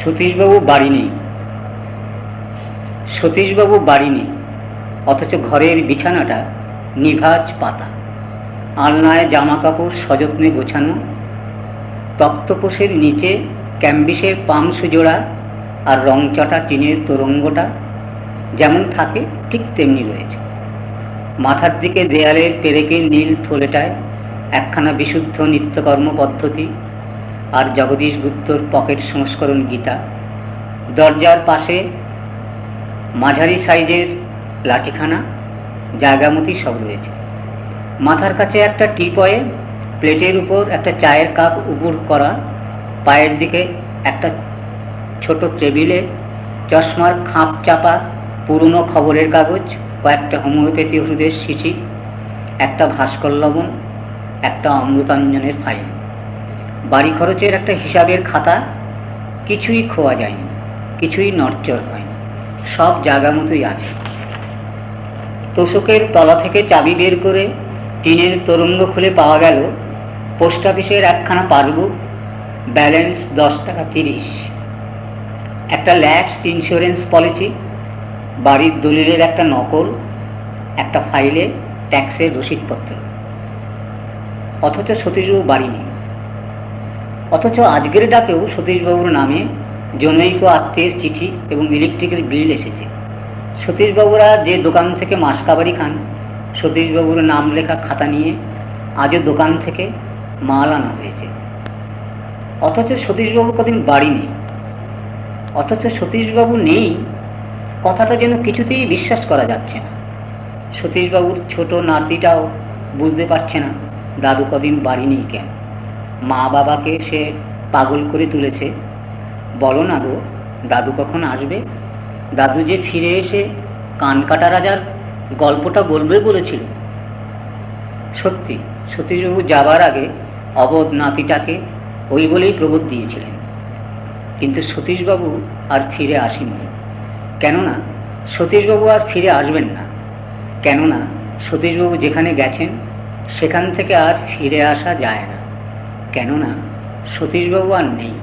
সতীশবাবু বাড়ি নেই। সতীশবাবু বাড়ি নেই, অথচ ঘরের বিছানাটা নিভাজ পাতা, আলনায় জামা কাপড় সযত্নে গোছানো, তক্তপোষের নিচে ক্যাম্বিসের পামসু জোড়া আর রংচটা টিনের তোরঙ্গটা যেমন থাকে ঠিক তেমনি রয়েছে। মাথার দিকে দেয়ালের পেরেকের নীল থলেটায় একখানা বিশুদ্ধ নিত্যকর্ম পদ্ধতি আর জগদীশ গুপ্তর পকেট সংস্করণ গীতা। দরজার পাশে মাঝারি সাইজের লাঠিখানা, জায়গামতি সব রয়েছে। মাথার কাছে একটা টিপয়ে, প্লেটের উপর একটা চায়ের কাপ উপর করা, পায়ের দিকে একটা ছোট টেবিলে চশমার খাপ চাপা পুরনো খবরের কাগজ, কয়েকটা হোমিওপ্যাথি ওষুধের শিশি, একটা ভাস্কর লবণ, একটা অমৃতাঞ্জনের ফাইল, বাড়ি খরচের একটা হিসাবের খাতা। কিছুই খোয়া যায়নি, কিছুই নড়চড় হয়নি, সব জায়গা মতোই আছে। তোষকের তলা থেকে চাবি বের করে টিনের তোরঙ্গ খুলে পাওয়া গেল পোস্ট অফিসের একখানা পাসবুক, ব্যালেন্স 10 টাকা 30, একটা ল্যাক্স ইন্স্যুরেন্স পলিসি, বাড়ির দলিলের একটা নকল, একটা ফাইলে ট্যাক্সের রসিদপত্র। অথচ সতীশবাবু বাড়ি নেই। অথচ আজকের ডাকেও সতীশবাবুর নামে জনৈক আত্মীয়ের চিঠি এবং ইলেকট্রিকের বিল এসেছে। সতীশবাবুরা যে দোকান থেকে মাসকাবারি খান, সতীশবাবুর নাম লেখা খাতা নিয়ে আজও দোকান থেকে মাল আনা হয়েছে। অথচ সতীশবাবু কদিন বাড়ি নেই। অথচ সতীশবাবু নেই কথাটা যেন কিছুতেই বিশ্বাস করা যাচ্ছে না। সতীশবাবুর ছোট নাতিটাও বুঝতে পারছে না দাদু কদিন বাড়ি নেই কেন। মা বাবাকে সে পাগল করে তুলেছে, বলো না গো দাদু কখন আসবে। দাদু যে ফিরে এসে কানকাটা রাজার গল্পটা বলবে বলেছিল। সত্যি সতীশবাবু যাবার আগে অবোধ নাতিটাকে ওই বলেই প্রবোধ দিয়েছিলেন। কিন্তু সতীশবাবু আর ফিরে আসেননি। কেননা সতীশবাবু আর ফিরে আসবেন না। কেননা সতীশবাবু যেখানে গেছেন সেখান থেকে আর ফিরে আসা যায় না। কেননা সতীশবাবু আর নেই।